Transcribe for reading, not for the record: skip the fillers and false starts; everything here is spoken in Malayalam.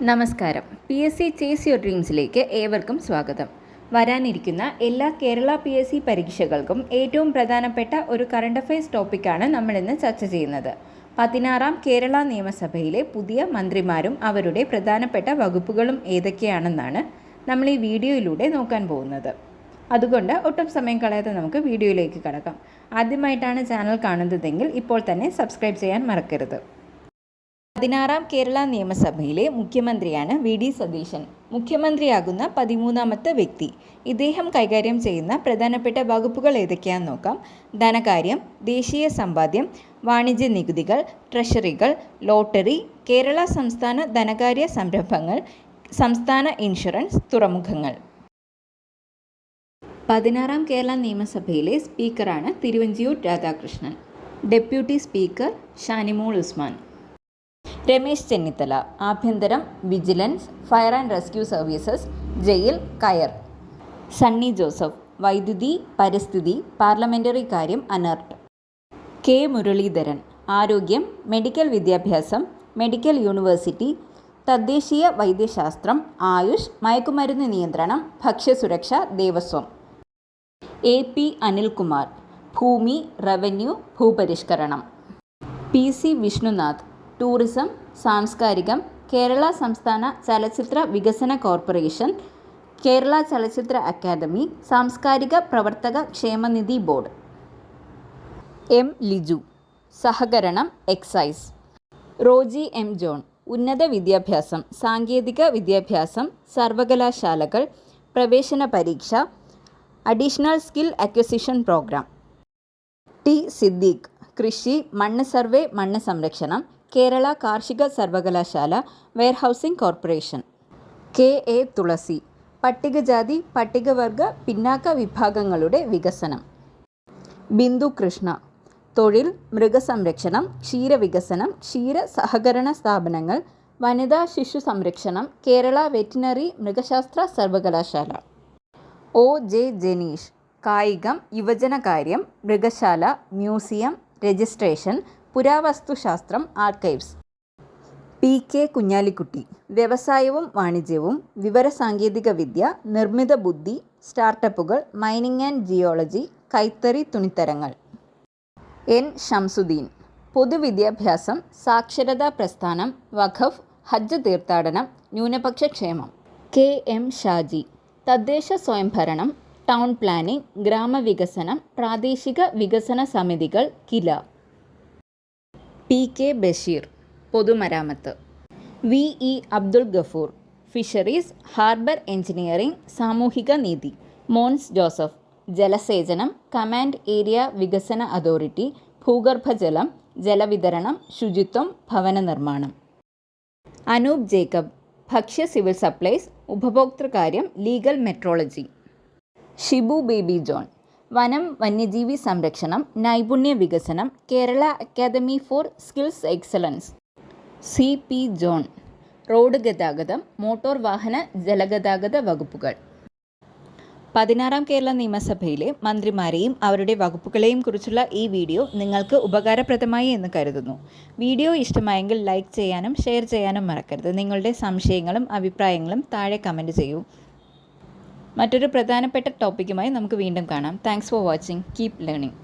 നമസ്കാരം. PSC ചേസ് യുവർ ഡ്രീംസിലേക്ക് ഏവർക്കും സ്വാഗതം. വരാനിരിക്കുന്ന എല്ലാ കേരള PSC പരീക്ഷകൾക്കും ഏറ്റവും പ്രധാനപ്പെട്ട ഒരു കറണ്ട് അഫയേഴ്സ് ടോപ്പിക്കാണ് നമ്മളിന്ന് ചർച്ച ചെയ്യുന്നത്. 16ാം കേരള നിയമസഭയിലെ പുതിയ മന്ത്രിമാരും അവരുടെ പ്രധാനപ്പെട്ട വകുപ്പുകളും ഏതൊക്കെയാണെന്നാണ് നമ്മൾ ഈ വീഡിയോയിലൂടെ നോക്കാൻ പോകുന്നത്. അതുകൊണ്ട് ഒട്ടും സമയം കളയാതെ നമുക്ക് വീഡിയോയിലേക്ക് കടക്കാം. ആദ്യമായിട്ടാണ് ചാനൽ കാണുന്നതെങ്കിൽ ഇപ്പോൾ തന്നെ സബ്സ്ക്രൈബ് ചെയ്യാൻ മറക്കരുത്. 16ാം കേരള നിയമസഭയിലെ മുഖ്യമന്ത്രിയാണ് VD സതീശൻ. മുഖ്യമന്ത്രിയാകുന്ന 13ാമത്തെ വ്യക്തി. ഇദ്ദേഹം കൈകാര്യം ചെയ്യുന്ന പ്രധാനപ്പെട്ട വകുപ്പുകൾ ഏതൊക്കെയാണെന്ന് നോക്കാം. ധനകാര്യം, ദേശീയ സമ്പാദ്യം, വാണിജ്യ നികുതികൾ, ട്രഷറികൾ, ലോട്ടറി, കേരള സംസ്ഥാന ധനകാര്യ സംരംഭങ്ങൾ, സംസ്ഥാന ഇൻഷുറൻസ്, തുറമുഖങ്ങൾ. 16ാം കേരള നിയമസഭയിലെ സ്പീക്കറാണ് തിരുവഞ്ചൂർ രാധാകൃഷ്ണൻ. Deputy speaker Shanimol Usman. രമേശ് ചെന്നിത്തല. ആഭ്യന്തരം, vigilance, fire and rescue services, jail, കയർ. സണ്ണി ജോസഫ്. വൈദ്യുതി, പരിസ്ഥിതി, പാർലമെൻ്ററി കാര്യം, അനർട്ട്. കെ മുരളീധരൻ. ആരോഗ്യം, മെഡിക്കൽ വിദ്യാഭ്യാസം, മെഡിക്കൽ യൂണിവേഴ്സിറ്റി, തദ്ദേശീയ വൈദ്യശാസ്ത്രം, ആയുഷ്, മയക്കുമരുന്ന് നിയന്ത്രണം, ഭക്ഷ്യസുരക്ഷ, ദേവസ്വം. AP അനിൽകുമാർ. ഭൂമി, റവന്യൂ, ഭൂപരിഷ്കരണം. PC വിഷ്ണുനാഥ്. ടൂറിസം, സാംസ്കാരികം, കേരള സംസ്ഥാന ചലച്ചിത്ര വികസന കോർപ്പറേഷൻ, കേരള ചലച്ചിത്ര അക്കാദമി, സാംസ്കാരിക പ്രവർത്തക ക്ഷേമനിധി ബോർഡ്. M ലിജു. സഹകരണം, എക്സൈസ്. Roji M John. ഉന്നത വിദ്യാഭ്യാസം, സാങ്കേതിക വിദ്യാഭ്യാസം, സർവകലാശാലകൾ, പ്രവേശന പരീക്ഷ, additional skill acquisition program. T Siddique. കൃഷി, മണ്ണ് സർവേ, മണ്ണ് സംരക്ഷണം, കേരള കാർഷിക സർവകലാശാല, വെയർഹൗസിംഗ് കോർപ്പറേഷൻ. KA തുളസി. പട്ടികജാതി പട്ടികവർഗ പിന്നാക്ക വിഭാഗങ്ങളുടെ വികസനം. ബിന്ദു കൃഷ്ണ. തൊഴിൽ, മൃഗസംരക്ഷണം, ക്ഷീരവികസനം, ക്ഷീര സഹകരണ സ്ഥാപനങ്ങൾ, വനിതാ ശിശു സംരക്ഷണം, കേരള വെറ്റിനറി മൃഗശാസ്ത്ര സർവകലാശാല. OJ ജനീഷ്. കായികം, യുവജനകാര്യം, മൃഗശാല, മ്യൂസിയം, രജിസ്ട്രേഷൻ, പുരാവസ്തുശാസ്ത്രം, ആർക്കൈവ്സ്. PK കുഞ്ഞാലിക്കുട്ടി. വ്യവസായവും വാണിജ്യവും, വിവരസാങ്കേതിക വിദ്യ, നിർമ്മിത ബുദ്ധി, സ്റ്റാർട്ടപ്പുകൾ, മൈനിങ് ആൻഡ് ജിയോളജി, കൈത്തറി തുണിത്തരങ്ങൾ. N ഷംസുദ്ദീൻ. പൊതുവിദ്യാഭ്യാസം, സാക്ഷരതാ പ്രസ്ഥാനം, വഖഫ്, ഹജ്ജ് തീർത്ഥാടനം, ന്യൂനപക്ഷ ക്ഷേമം. KM ഷാജി. തദ്ദേശ സ്വയംഭരണം, ടൗൺ പ്ലാനിംഗ്, ഗ്രാമവികസനം, പ്രാദേശിക വികസന സമിതികൾ, കില. PK ബഷീർ. പൊതുമരാമത്ത്. VE Abdul Gafoor. Fisheries, harbour engineering, സാമൂഹിക നീതി. മോൻസ് ജോസഫ്. ജലസേചനം, കമാൻഡ് ഏരിയ വികസന അതോറിറ്റി, ഭൂഗർഭജലം, ജലവിതരണം, ശുചിത്വം, ഭവന നിർമ്മാണം. അനൂപ് ജേക്കബ്. ഭക്ഷ്യ സിവിൽ സപ്ലൈസ്, ഉപഭോക്തൃകാര്യം, ലീഗൽ മെട്രോളജി. ഷിബു ബേബി ജോൺ. വനം, വന്യജീവി സംരക്ഷണം, നൈപുണ്യ വികസനം, Kerala academy for skills excellence. CP John. Road ഗതാഗതം, മോട്ടോർ വാഹന ജലഗതാഗത വകുപ്പുകൾ. 16ാം കേരള നിയമസഭയിലെ മന്ത്രിമാരെയും അവരുടെ വകുപ്പുകളെയും കുറിച്ചുള്ള ഈ വീഡിയോ നിങ്ങൾക്ക് ഉപകാരപ്രദമായി എന്ന് കരുതുന്നു. വീഡിയോ ഇഷ്ടമായെങ്കിൽ ലൈക്ക് ചെയ്യാനും ഷെയർ ചെയ്യാനും മറക്കരുത്. നിങ്ങളുടെ സംശയങ്ങളും അഭിപ്രായങ്ങളും താഴെ കമൻറ്റ് ചെയ്യൂ. മറ്റൊരു പ്രധാനപ്പെട്ട ടോപ്പിക്കുമായി നമുക്ക് വീണ്ടും കാണാം. Thanks for watching. Keep learning.